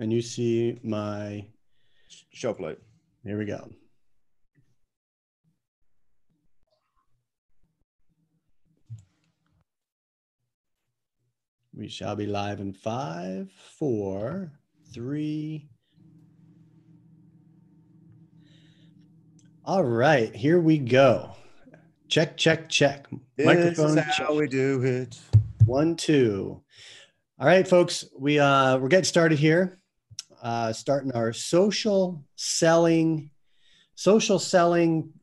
And you see my show plate. Here we go. We shall be live in 5, 4, 3. All right, here we go. Check, check, check. Microphone. This is how we do it. 1, 2. All right, folks, we're getting started here. Starting our social selling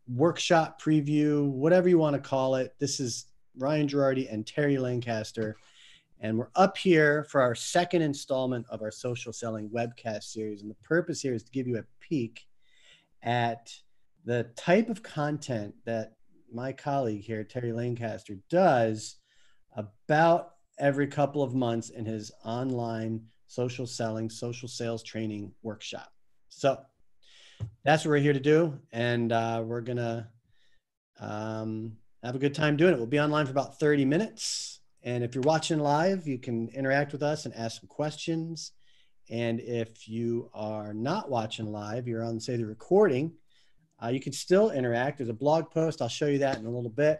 workshop preview, whatever you want to call it. This is Ryan Girardi and Terry Lancaster, and we're up here for our second installment of our social selling webcast series. And the purpose here is to give you a peek at the type of content that my colleague here, Terry Lancaster, does about every couple of months in his online social selling, social sales training workshop. So that's what we're here to do. And we're going to have a good time doing it. We'll be online for about 30 minutes. And if you're watching live, you can interact with us and ask some questions. And if you are not watching live, you're on, say, the recording, you can still interact. There's a blog post. I'll show you that in a little bit.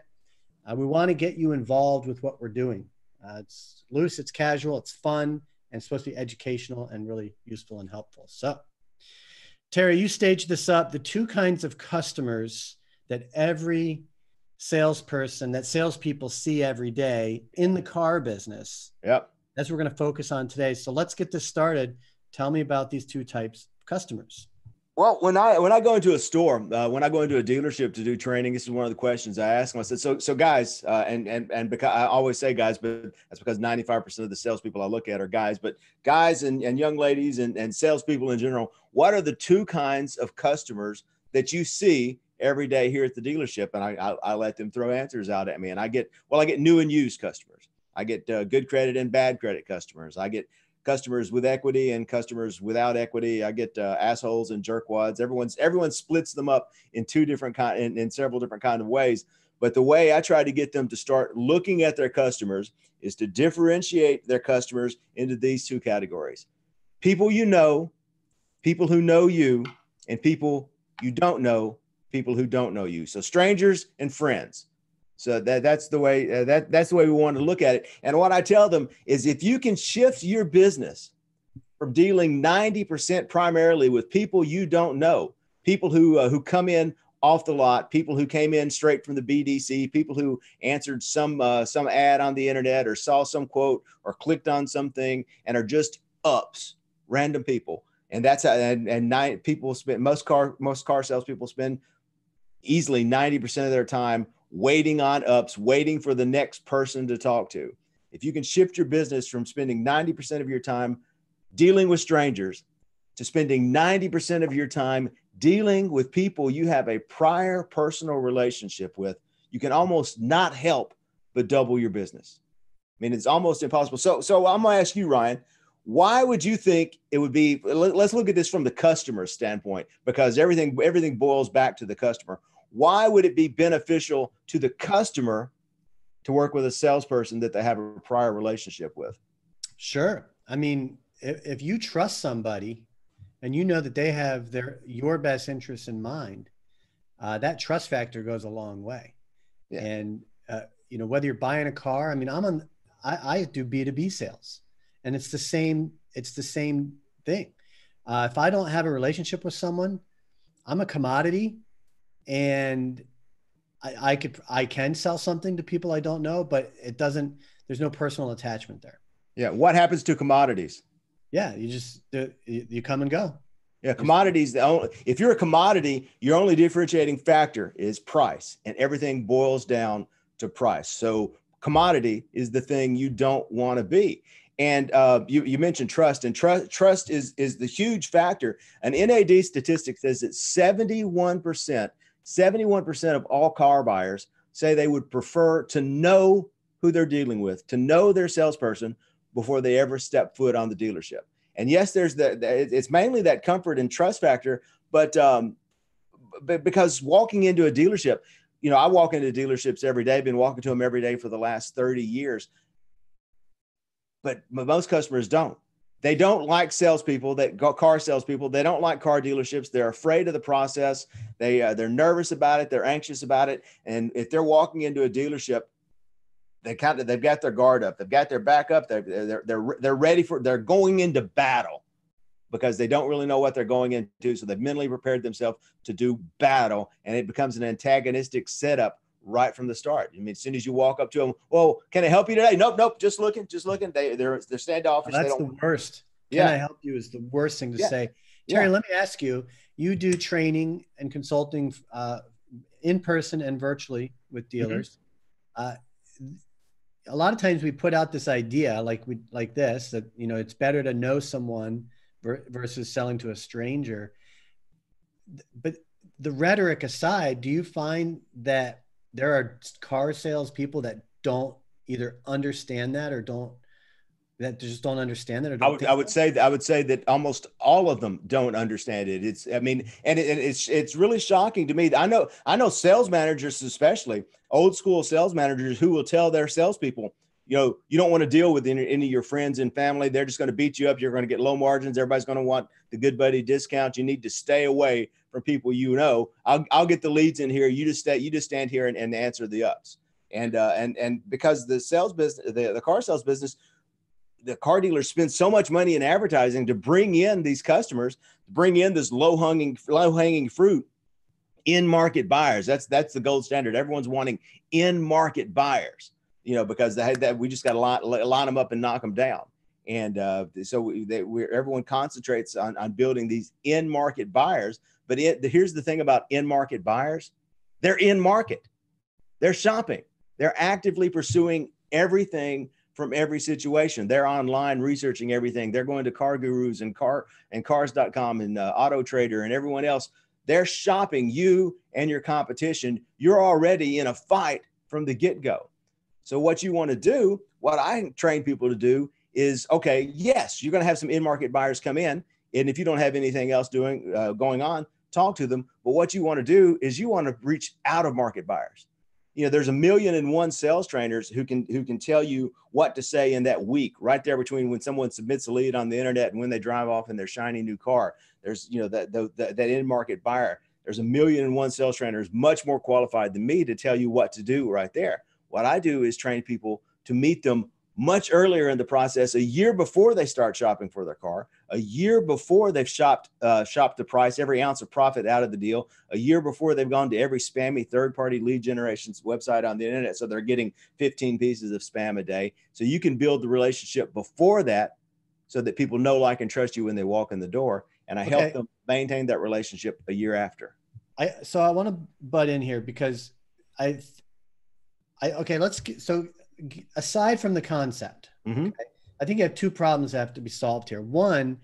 We want to get you involved with what we're doing. It's loose, it's casual, it's fun, and it's supposed to be educational and really useful and helpful. So, Terry, you staged this up. The two kinds of customers that every salesperson, that salespeople see every day in the car business. Yep. That's what we're going to focus on today. So let's get this started. Tell me about these two types of customers. Well, when I go into a store, when I go into a dealership to do training, this is one of the questions I ask them. I said, so guys, and because I always say guys, but that's because 95% of the salespeople I look at are guys, but guys and young ladies and salespeople in general, what are the two kinds of customers that you see every day here at the dealership? And I let them throw answers out at me, and I get new and used customers. I get good credit and bad credit customers. I get customers with equity and customers without equity. I get assholes and jerkwads. Everyone splits them up in in several different kind of ways. But the way I try to get them to start looking at their customers is to differentiate their customers into these two categories: people you know, people who know you, and people you don't know, people who don't know you. So strangers and friends. So that's the way that's the way we want to look at it. And what I tell them is, if you can shift your business from dealing 90% primarily with people you don't know, people who come in off the lot, people who came in straight from the BDC, people who answered some ad on the internet or saw some quote or clicked on something and are just ups, random people. And that's how, and people spend most car salespeople spend easily 90% of their time waiting on ups, waiting for the next person to talk to. If you can shift your business from spending 90% of your time dealing with strangers to spending 90% of your time dealing with people you have a prior personal relationship with, you can almost not help but double your business. I mean, it's almost impossible. So I'm going to ask you, Ryan, why would you think it would be, let's look at this from the customer standpoint, because everything boils back to the customer. Why would it be beneficial to the customer to work with a salesperson that they have a prior relationship with? Sure. I mean, if you trust somebody and you know that they have your best interests in mind, that trust factor goes a long way. Yeah. And whether you're buying a car, I mean, I do B2B sales, and it's the same thing. If I don't have a relationship with someone, I'm a commodity. And I can sell something to people I don't know, but there's no personal attachment there. Yeah. What happens to commodities? Yeah. You come and go. Yeah. Commodities. If you're a commodity, your only differentiating factor is price, and everything boils down to price. So commodity is the thing you don't want to be. And you mentioned trust, and trust is the huge factor. An NAD statistic says that 71% of all car buyers say they would prefer to know who they're dealing with, to know their salesperson before they ever step foot on the dealership. And yes, it's mainly that comfort and trust factor, but because walking into a dealership, I walk into dealerships every day, been walking to them every day for the last 30 years. But most customers don't. They don't like salespeople, car salespeople. They don't like car dealerships. They're afraid of the process. They're nervous about it. They're anxious about it. And if they're walking into a dealership, they've got their guard up. They've got their back up. They're ready they're going into battle because they don't really know what they're going into. So they've mentally prepared themselves to do battle, and it becomes an antagonistic setup right from the start. I mean, as soon as you walk up to them, "Well, can I help you today?" Nope. Just looking. They're standoffish. That's the worst. Can I help you is the worst thing to say. Terry, let me ask you, you do training and consulting in person and virtually with dealers. Mm-hmm. A lot of times we put out this idea like this, that, you know, it's better to know someone versus selling to a stranger. But the rhetoric aside, do you find that there are car sales people that don't either understand that or just don't understand it? Or I would say that almost all of them don't understand it. It's really shocking to me. I know sales managers, especially old school sales managers, who will tell their salespeople, you know, you don't want to deal with any of your friends and family. They're just going to beat you up. You're going to get low margins. Everybody's going to want the good buddy discount. You need to stay away from people. You know, I'll get the leads in here. You just stand here and answer the ups. And because the sales business, the car sales business, the car dealers spend so much money in advertising to bring in these customers, to bring in this low hanging fruit, in market buyers. That's the gold standard. Everyone's wanting in market buyers, you know, because we just got to line them up and knock them down. And so everyone concentrates on building these in market buyers. But here's the thing about in market buyers: they're in market, they're shopping, they're actively pursuing everything from every situation. They're online researching everything. They're going to Car Gurus and cars.com and Auto Trader and everyone else. They're shopping you and your competition. You're already in a fight from the get-go. So what you want to do, what I train people to do is, okay, yes, you're going to have some in-market buyers come in. And if you don't have anything else going on, talk to them. But what you want to do is you want to reach out of market buyers. You know, there's 1,000,001 sales trainers who can tell you what to say in that week, right there between when someone submits a lead on the internet and when they drive off in their shiny new car. There's, you know, that in-market buyer. There's 1,000,001 sales trainers much more qualified than me to tell you what to do right there. What I do is train people to meet them much earlier in the process, a year before they start shopping for their car, a year before they've shopped the price, every ounce of profit out of the deal, a year before they've gone to every spammy third-party lead generation's website on the internet. So they're getting 15 pieces of spam a day. So you can build the relationship before that so that people know, like, and trust you when they walk in the door. And I help them maintain that relationship a year after. So I want to butt in here because aside from the concept, mm-hmm. I think you have two problems that have to be solved here. One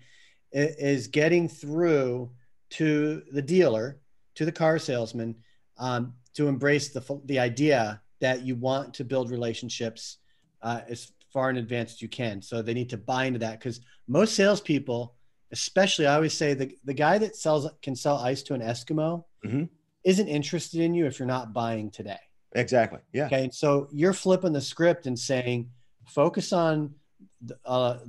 is getting through to the dealer, to the car salesman, to embrace the idea that you want to build relationships as far in advance as you can. So they need to buy into that, because most salespeople, especially, I always say the guy that can sell ice to an Eskimo mm-hmm. isn't interested in you if you're not buying today. Exactly. Yeah. Okay. So you're flipping the script and saying, focus on a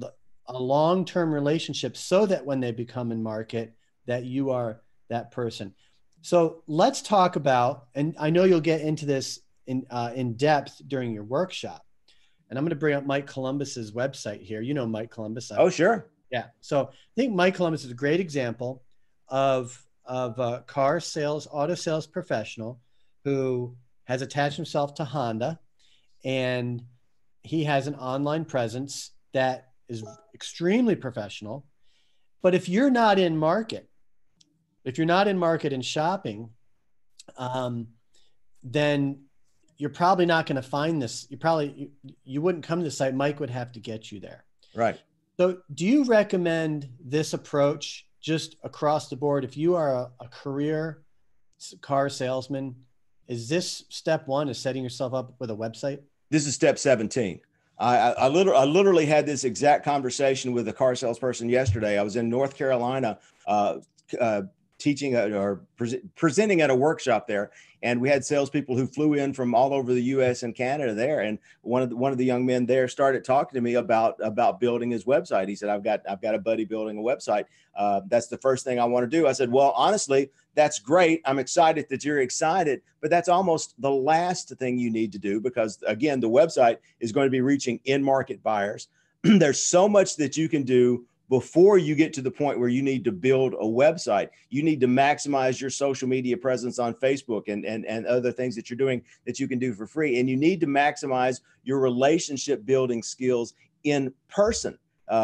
long-term relationship so that when they become in market, that you are that person. So let's talk about, and I know you'll get into this in depth during your workshop, and I'm going to bring up Mike Columbus's website here. You know Mike Columbus. Oh, sure. Yeah. So I think Mike Columbus is a great example of a car sales, auto sales professional who has attached himself to Honda, and he has an online presence that is extremely professional. But if you're not in market, and shopping, then you're probably not going to find this. You wouldn't come to the site. Mike would have to get you there. Right. So do you recommend this approach just across the board? If you are a career car salesman, is this step one, is setting yourself up with a website? This is step 17. I literally had this exact conversation with a car salesperson yesterday. I was in North Carolina teaching or presenting at a workshop there, and we had salespeople who flew in from all over the U.S. and Canada there. And one of the young men there started talking to me about building his website. He said, "I've got a buddy building a website. That's the first thing I want to do." I said, "Well, honestly, that's great. I'm excited that you're excited, but that's almost the last thing you need to do, because again, the website is going to be reaching in-market buyers. There's so much that you can do before you get to the point where you need to build a website. You need to maximize your social media presence on Facebook and other things that you're doing that you can do for free. And you need to maximize your relationship building skills in person,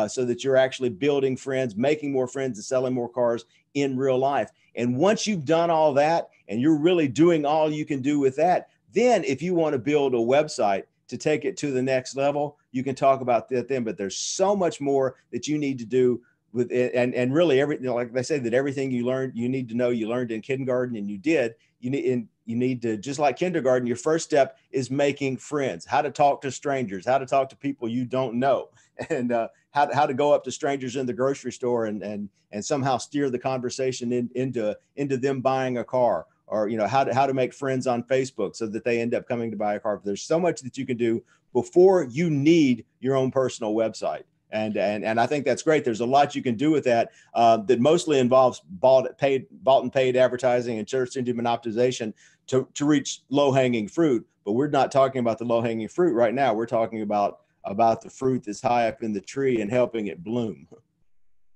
so that you're actually building friends, making more friends, and selling more cars in real life. And once you've done all that and you're really doing all you can do with that, then if you want to build a website to take it to the next level, you can talk about that then. But there's so much more that you need to do with it. And really everything, like they say, that everything you learned, you need to know, you learned in kindergarten, and you did. You need to, just like kindergarten, your first step is making friends, how to talk to strangers, how to talk to people you don't know, and how to go up to strangers in the grocery store and somehow steer the conversation into them buying a car, or how to make friends on Facebook so that they end up coming to buy a car. There's so much that you can do before you need your own personal website. And I think that's great. There's a lot you can do with that, that mostly involves bought and paid advertising and search engine optimization to reach low-hanging fruit. But we're not talking about the low-hanging fruit right now. We're talking about the fruit that's high up in the tree and helping it bloom.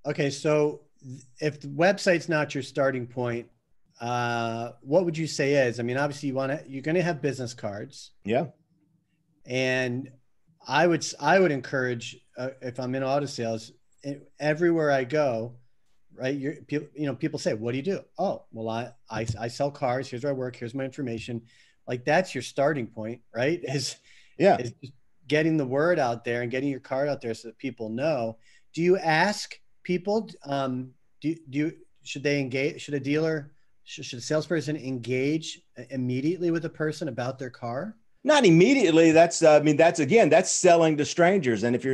Okay, so if the website's not your starting point, what would you say is? I mean, obviously you're going to have business cards. Yeah. And I would encourage, if I'm in auto sales, everywhere I go, right? People say, "What do you do?" "Oh, well, I sell cars. Here's where I work. Here's my information." Like, that's your starting point, right? Is just getting the word out there and getting your card out there so that people know. Do you ask people? Should they engage? Should a salesperson engage immediately with a person about their car? Not immediately. That's selling to strangers. And if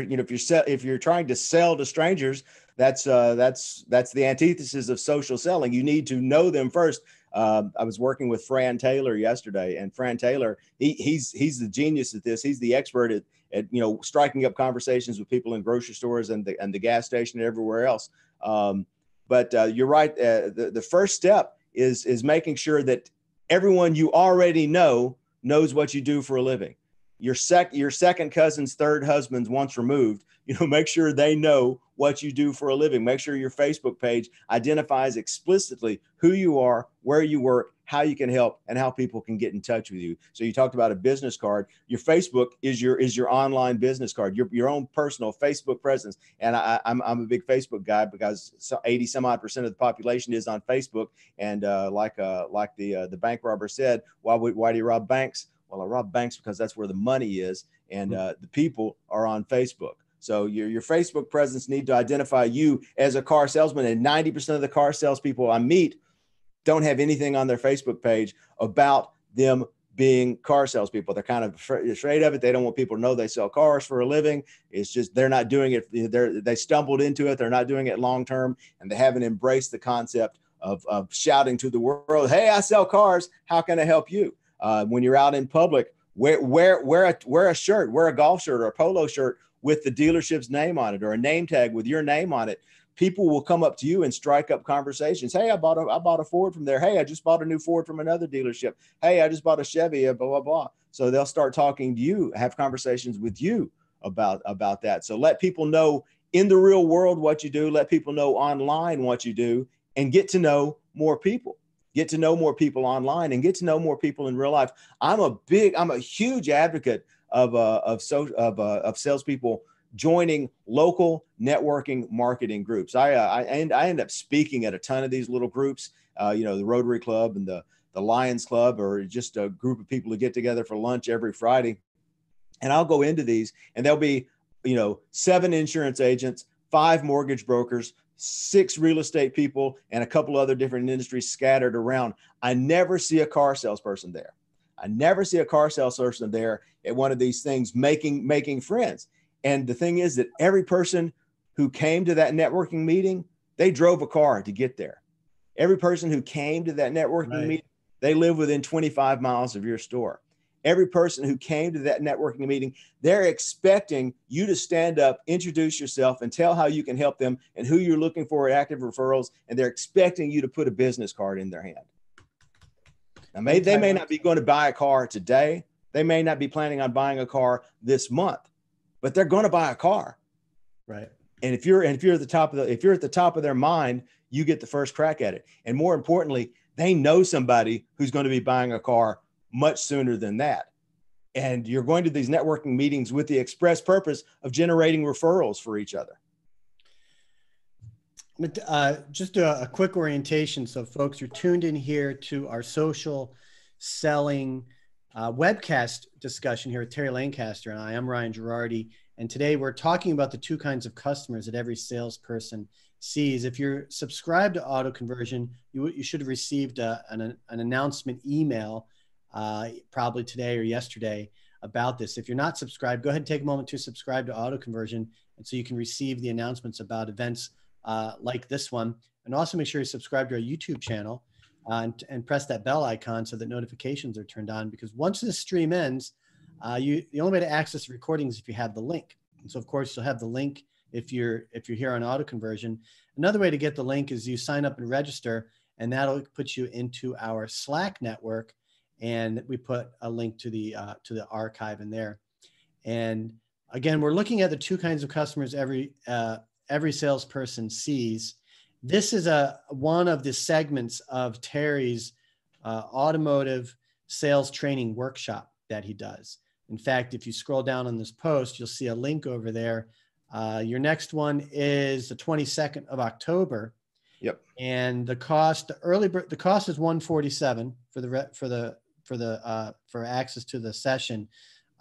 you're trying to sell to strangers, that's the antithesis of social selling. You need to know them first. I was working with Fran Taylor yesterday, and Fran Taylor, he's the genius at this. He's the expert at striking up conversations with people in grocery stores and the gas station and everywhere else. But you're right. The first step is making sure that everyone you already knows what you do for a living. Your second cousin's third husband's once removed, make sure they know what you do for a living. Make sure your Facebook page identifies explicitly who you are, where you work, how you can help, and how people can get in touch with you. So you talked about a business card. Your Facebook is your online business card, your own personal Facebook presence. And I'm a big Facebook guy, because 80 some odd % of the population is on Facebook. And like the bank robber said, why do you rob banks? Well, I rob banks because that's where the money is, and the people are on Facebook. So your Facebook presence need to identify you as a car salesman. And 90% of the car salespeople I meet don't have anything on their Facebook page about them being car salespeople. They're kind of afraid of it. They don't want people to know they sell cars for a living. It's just, they're not doing it. They stumbled into it. They're not doing it long-term, and they haven't embraced the concept of shouting to the world, "Hey, I sell cars. How can I help you?" When you're out in public, wear a shirt, wear a golf shirt or a polo shirt with the dealership's name on it, or a name tag with your name on it. People will come up to you and strike up conversations. "Hey, I bought a Ford from there. Hey, I just bought a new Ford from another dealership. Hey, I just bought a Chevy, blah, blah, blah." So they'll start talking to you, have conversations with you about that. So let people know in the real world what you do. Let people know online what you do, and get to know more people. Get to know more people online, and get to know more people in real life. I'm a huge advocate of salespeople joining local networking marketing groups. I end up speaking at a ton of these little groups, the Rotary Club and the Lions Club, or just a group of people who get together for lunch every Friday. And I'll go into these, and there'll be, 7 insurance agents, 5 mortgage brokers, 6 real estate people, and a couple other different industries scattered around. I never see a car salesperson there. I never see a car salesperson there at one of these things making friends. And the thing is that every person who came to that networking meeting, they drove a car to get there. Every person who came to that networking Right. meeting, they live within 25 miles of your store. Every person who came to that networking meeting, they're expecting you to stand up, introduce yourself, and tell how you can help them and who you're looking for at Active Referrals. And they're expecting you to put a business card in their hand. Now, they may not be going to buy a car today. They may not be planning on buying a car this month, but they're going to buy a car. Right. And if you're at the top of their mind, you get the first crack at it. And more importantly, they know somebody who's going to be buying a car much sooner than that. And you're going to these networking meetings with the express purpose of generating referrals for each other. Just a quick orientation. So folks, you're tuned in here to our social selling webcast discussion here with Terry Lancaster and I. I'm Ryan Girardi. And today we're talking about the two kinds of customers that every salesperson sees. If you're subscribed to Auto Conversion, you should have received an announcement email probably today or yesterday about this. If you're not subscribed, go ahead and take a moment to subscribe to Auto Conversion, and so you can receive the announcements about events like this one. And also make sure you subscribe to our YouTube channel and press that bell icon so that notifications are turned on, because once this stream ends, the only way to access the recording is if you have the link. And so of course you'll have the link if you're here on Auto Conversion. Another way to get the link is you sign up and register, and that'll put you into our Slack network. And we put a link to the archive in there. And again, we're looking at the two kinds of customers every salesperson sees. This is one of the segments of Terry's automotive sales training workshop that he does. In fact, if you scroll down on this post, you'll see a link over there. Your next one is the 22nd of October. Yep. And the cost, the cost is $147 for access to the session.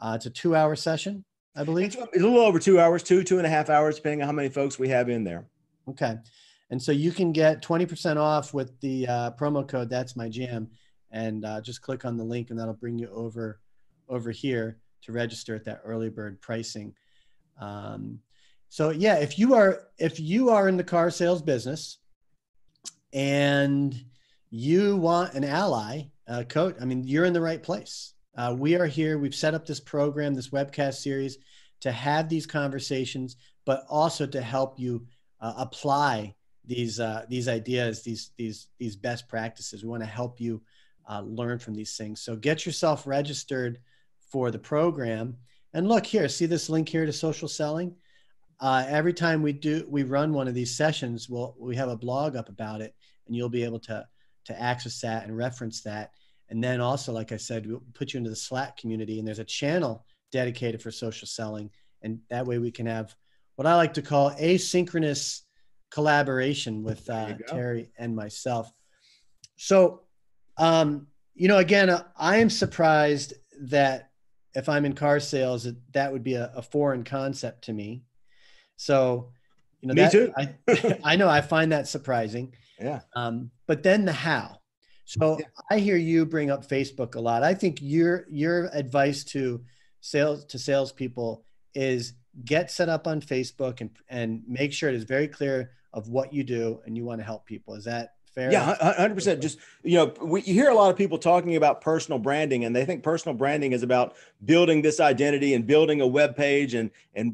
It's a 2-hour session, I believe. It's a little over 2 hours, 2.5 hours, depending on how many folks we have in there. Okay. And so you can get 20% off with the promo code, That's My Jam. And just click on the link and that'll bring you over here to register at that early bird pricing. So yeah, if you are in the car sales business and you want an ally, coach, I mean, you're in the right place. We are here. We've set up this program, this webcast series, to have these conversations, but also to help you apply these ideas, these best practices. We want to help you learn from these things. So get yourself registered for the program. And look here, see this link here to social selling? Every time we run one of these sessions, we have a blog up about it, and you'll be able to access that and reference that. And then also, like I said, we'll put you into the Slack community, and there's a channel dedicated for social selling. And that way we can have what I like to call asynchronous collaboration with Terry and myself. So, again, I am surprised that if I'm in car sales, that would be a foreign concept to me. So, me too. I know, I find that surprising. Yeah. But then the how. So yeah. I hear you bring up Facebook a lot. I think your advice to salespeople is get set up on Facebook and make sure it is very clear of what you do and you want to help people. Is that fair? Yeah, 100%. Just, you hear a lot of people talking about personal branding, and they think personal branding is about building this identity and building a web page and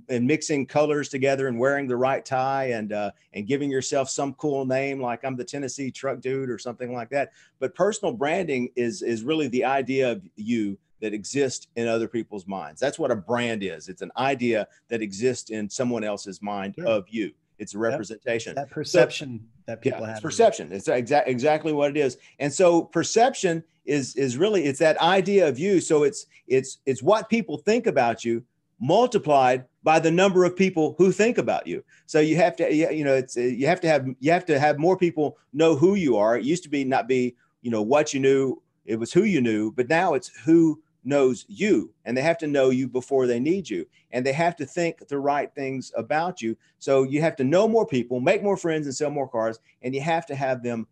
mixing colors together and wearing the right tie and giving yourself some cool name, like I'm the Tennessee truck dude or something like that. But personal branding is really the idea of you that exists in other people's minds. That's what a brand is. It's an idea that exists in someone else's mind of you. It's a representation. That perception that people have. It's perception. It's exactly what it is. And so perception is really, it's that idea of you. So it's what people think about you multiplied by the number of people who think about you. So you have to, you have to have more people know who you are. It used to not be, what you knew, it was who you knew, but now it's who knows you, and they have to know you before they need you, and they have to think the right things about you. So you have to know more people, make more friends, and sell more cars, and you have to have them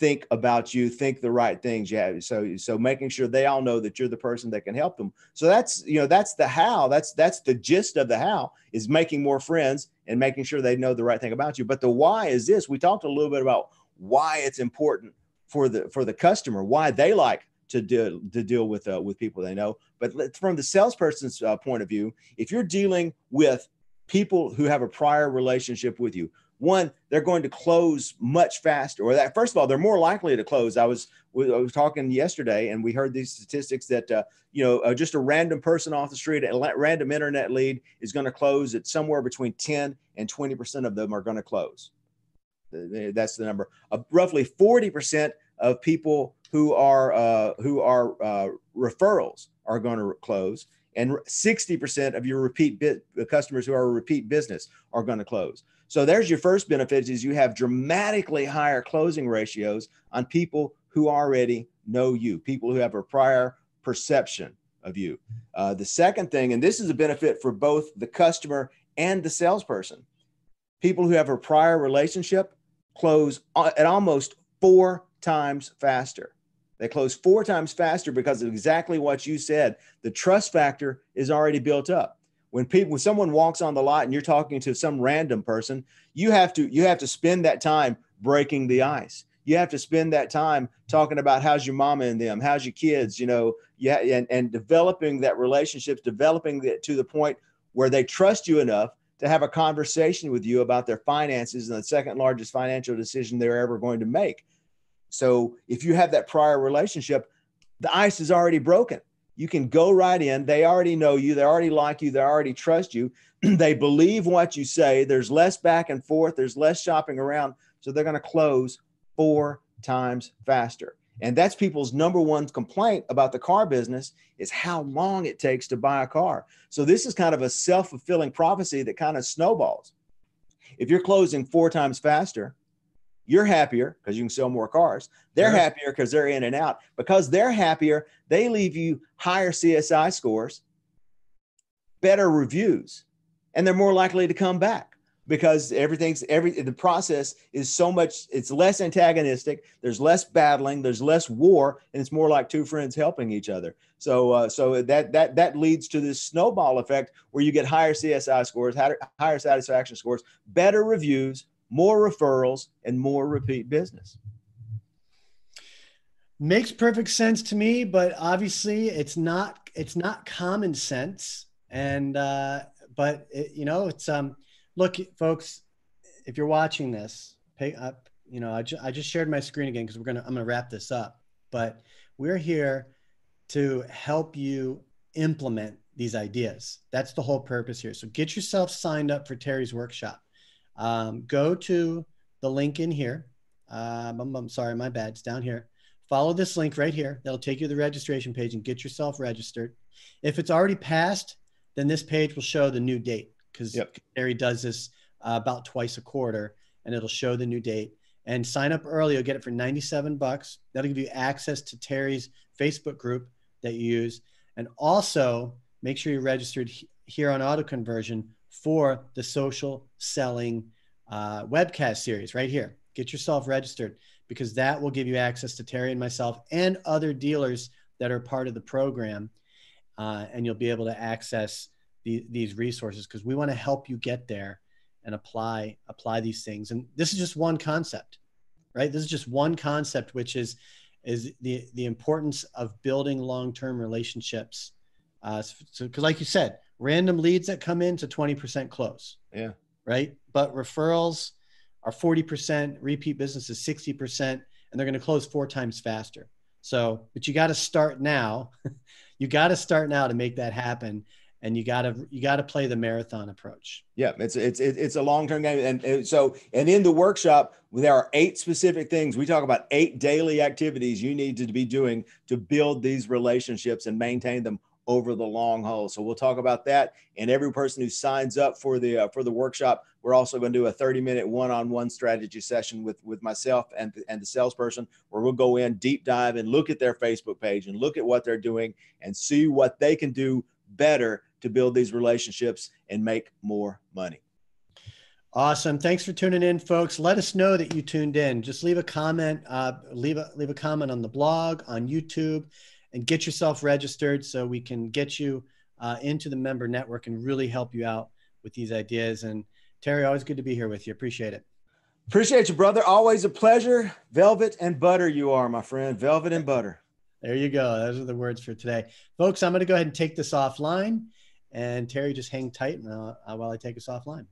think about you, think the right things. So making sure they all know that you're the person that can help them. So that's the how. That's the gist of the how, is making more friends and making sure they know the right thing about you. But the why is this. We talked a little bit about why it's important for the customer, why they like to deal with people they know. But from the salesperson's point of view, if you're dealing with people who have a prior relationship with you, one, they're going to close much faster, or that first of all, they're more likely to close. I was talking yesterday, and we heard these statistics that just a random person off the street, a random internet lead is going to close at somewhere between 10 and 20% of them are going to close. That's the number. Roughly 40% of people who are referrals are going to close, and 60% of your customers who are repeat business are going to close. So there's your first benefit, is you have dramatically higher closing ratios on people who already know you, people who have a prior perception of you. The second thing, and this is a benefit for both the customer and the salesperson, people who have a prior relationship close at almost 4 times faster. They close 4 times faster because of exactly what you said. The trust factor is already built up. When someone walks on the lot and you're talking to some random person, you have to spend that time breaking the ice. You have to spend that time talking about how's your mama and them, how's your kids, and developing that relationship, developing it to the point where they trust you enough to have a conversation with you about their finances and the second largest financial decision they're ever going to make. So if you have that prior relationship, the ice is already broken. You can go right in. They already know you. They already like you. They already trust you. They believe what you say. There's less back and forth. There's less shopping around. So they're going to close 4 times faster. And that's people's number one complaint about the car business, is how long it takes to buy a car. So this is kind of a self-fulfilling prophecy that kind of snowballs. If you're closing 4 times faster, you're happier because you can sell more cars. They're happier because they're in and out. Because they're happier, they leave you higher CSI scores, better reviews, and they're more likely to come back because the process is so much, it's less antagonistic. There's less battling, there's less war, and it's more like 2 friends helping each other. So that leads to this snowball effect where you get higher CSI scores, higher satisfaction scores, better reviews, more referrals, and more repeat business. Makes perfect sense to me, but obviously it's not common sense. And but it's look, folks, if you're watching this, pay up. I just shared my screen again because I'm gonna wrap this up. But we're here to help you implement these ideas. That's the whole purpose here. So get yourself signed up for Terry's workshop. Go to the link in here. I'm sorry, my bad. It's down here. Follow this link right here. That'll take you to the registration page and get yourself registered. If it's already passed, then this page will show the new date, because Terry does this about twice a quarter, and it'll show the new date. And sign up early. You'll get it for $97. That'll give you access to Terry's Facebook group that you use. And also make sure you're registered here on Auto Conversion for the social selling webcast series right here. Get yourself registered, because that will give you access to Terry and myself and other dealers that are part of the program. And you'll be able to access these resources, because we want to help you get there and apply these things. And this is just one concept, right? This is just one concept, which is the importance of building long-term relationships. So, because like you said, random leads that come in to 20% close. Yeah. Right. But referrals are 40%, repeat business is 60%, and they're going to close 4 times faster. So, but you got to start now. You got to start now to make that happen. And you got to play the marathon approach. Yeah, it's a long-term game. And in the workshop, there are 8 specific things. We talk about 8 daily activities you need to be doing to build these relationships and maintain them over the long haul. So we'll talk about that. And every person who signs up for the workshop, we're also going to do a 30-minute one-on-one strategy session with myself and the salesperson, where we'll go in deep dive and look at their Facebook page and look at what they're doing and see what they can do better to build these relationships and make more money. Awesome. Thanks for tuning in, folks. Let us know that you tuned in. Just leave a comment, leave a comment on the blog, on YouTube, and get yourself registered so we can get you into the member network and really help you out with these ideas. And Terry, always good to be here with you. Appreciate it. Appreciate you, brother. Always a pleasure. Velvet and butter you are, my friend. Velvet and butter. There you go. Those are the words for today. Folks, I'm going to go ahead and take this offline. And Terry, just hang tight while I take us offline.